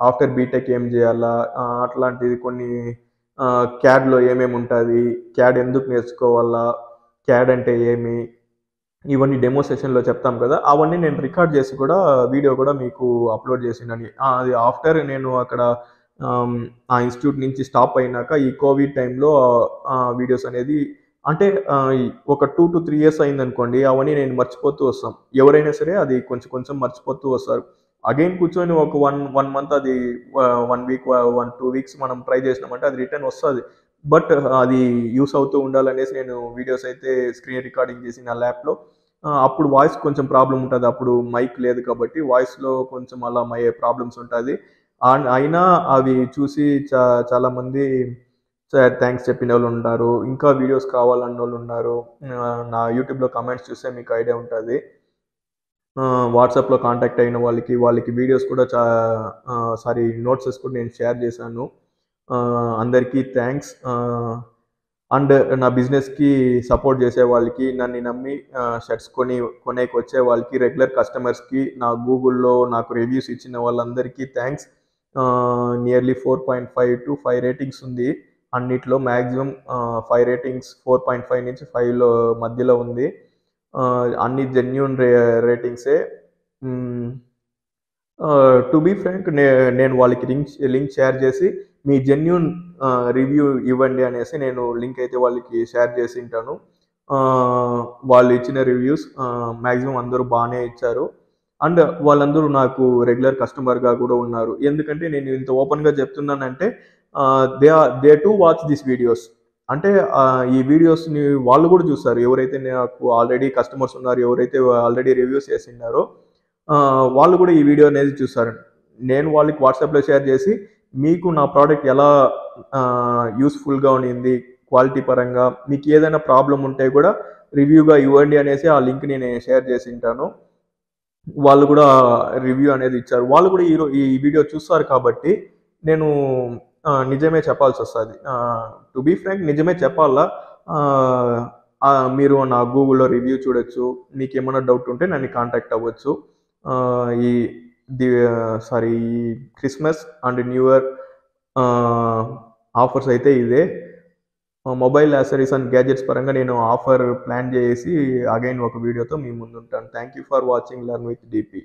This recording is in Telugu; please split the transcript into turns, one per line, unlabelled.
ఆఫ్టర్ బీటెక్ ఏం చేయాలా, అట్లాంటిది కొన్ని, క్యాడ్లో ఏమేమి ఉంటుంది, క్యాడ్ ఎందుకు నేర్చుకోవాలా, క్యాడ్ అంటే ఏమి, ఇవన్నీ డెమో సెషన్లో చెప్తాం కదా, అవన్నీ నేను రికార్డ్ చేసి కూడా వీడియో కూడా మీకు అప్లోడ్ చేసిండని. అది ఆఫ్టర్ నేను అక్కడ ఆమ్, ఆ ఇన్స్టిట్యూట్ నుంచి స్టాప్ అయినాక ఈ కోవిడ్ టైంలో వీడియోస్ అనేది, అంటే ఒక 2 to 3 years అయిందనుకోండి, అవన్నీ నేను మర్చిపోతూ వస్తాం. ఎవరైనా సరే అది కొంచెం కొంచెం మర్చిపోతూ వస్తారు. అగైన్ కూర్చొని ఒక వన్ మంత్, అది 1 week 2 weeks మనం ట్రై చేసినామంటే అది రిటర్న్ వస్తుంది. బట్ అది యూస్ అవుతూ ఉండాలనేసి నేను వీడియోస్ అయితే స్క్రీన్ రికార్డింగ్ చేసి నా ల్యాప్లో, అప్పుడు వాయిస్ కొంచెం ప్రాబ్లం ఉంటుంది, అప్పుడు మైక్ లేదు కాబట్టి వాయిస్లో కొంచెం అలా ప్రాబ్లమ్స్ ఉంటుంది. అయినా అవి చూసి చాలామంది థ్యాంక్స్ చెప్పిన వాళ్ళు ఉన్నారు, ఇంకా వీడియోస్ కావాలన్న వాళ్ళు ఉన్నారు. నా యూట్యూబ్లో కామెంట్స్ చూస్తే మీకు ఐడియా ఉంటుంది. వాట్సాప్లో కాంటాక్ట్ అయిన వాళ్ళకి వీడియోస్ కూడా నోట్సెస్ కూడా నేను షేర్ చేశాను. అందరికీ థ్యాంక్స్. అండ్ నా బిజినెస్కి సపోర్ట్ చేసే వాళ్ళకి, నన్ను నమ్మి షర్ట్స్ కొనేకి వచ్చే వాళ్ళకి, రెగ్యులర్ కస్టమర్స్కి, నా గూగుల్లో నాకు రివ్యూస్ ఇచ్చిన వాళ్ళందరికీ థ్యాంక్స్. నియర్లీ 4.5 to 5 రేటింగ్స్ ఉంది. అన్నిట్లో మ్యాక్సిమం 5 రేటింగ్స్, 4.5 నుంచి 5 మధ్యలో ఉంది. అన్ని జెన్యూన్ రేటింగ్సే. టు బీ ఫ్రాంక్, నేను వాళ్ళకి లింక్ షేర్ చేసి మీ జెన్యూన్ రివ్యూ ఇవ్వండి అనేసి నేను లింక్ అయితే వాళ్ళకి షేర్ చేసి ఉంటాను. వాళ్ళు ఇచ్చిన రివ్యూస్ మ్యాక్సిమం అందరూ బాగానే ఇచ్చారు. అండ్ వాళ్ళందరూ నాకు రెగ్యులర్ కస్టమర్గా కూడా ఉన్నారు. ఎందుకంటే నేను ఇంత ఓపెన్గా చెప్తున్నానంటే, they to watch this videos. అంటే ఈ వీడియోస్ని వాళ్ళు కూడా చూస్తారు, ఎవరైతే నాకు ఆల్రెడీ కస్టమర్స్ ఉన్నారు, ఎవరైతే ఆల్రెడీ రివ్యూస్ చేసినారో వాళ్ళు కూడా ఈ వీడియో అనేది చూస్తారు. నేను వాళ్ళకి వాట్సాప్లో షేర్ చేసి, మీకు నా ప్రోడక్ట్ ఎలా యూస్ఫుల్గా ఉండింది, క్వాలిటీ పరంగా మీకు ఏదైనా ప్రాబ్లం ఉంటే కూడా రివ్యూగా ఇవ్వండి అనేసి ఆ లింక్ని నేను షేర్ చేసి ఉంటాను. వాళ్ళు కూడా రివ్యూ అనేది ఇచ్చారు. వాళ్ళు కూడా ఈ వీడియో చూస్తారు కాబట్టి నేను నిజమే చెప్పాల్సి వస్తుంది. టు బీ ఫ్రాంక్, నిజమే చెప్పాలా. మీరు నా గూగుల్లో రివ్యూ చూడొచ్చు, మీకు ఏమైనా డౌట్ ఉంటే నన్ను కాంటాక్ట్ అవ్వచ్చు. ఈ Christmas and new year offers అయితే ఇదే. మొబైల్ యాక్సెసరీస్ అండ్ గ్యాజెట్స్ పరంగా నేను ఆఫర్ ప్లాన్ చేసి అగైన్ ఒక వీడియోతో మీ ముందు ఉంటాను. Thank you for watching learn with DP.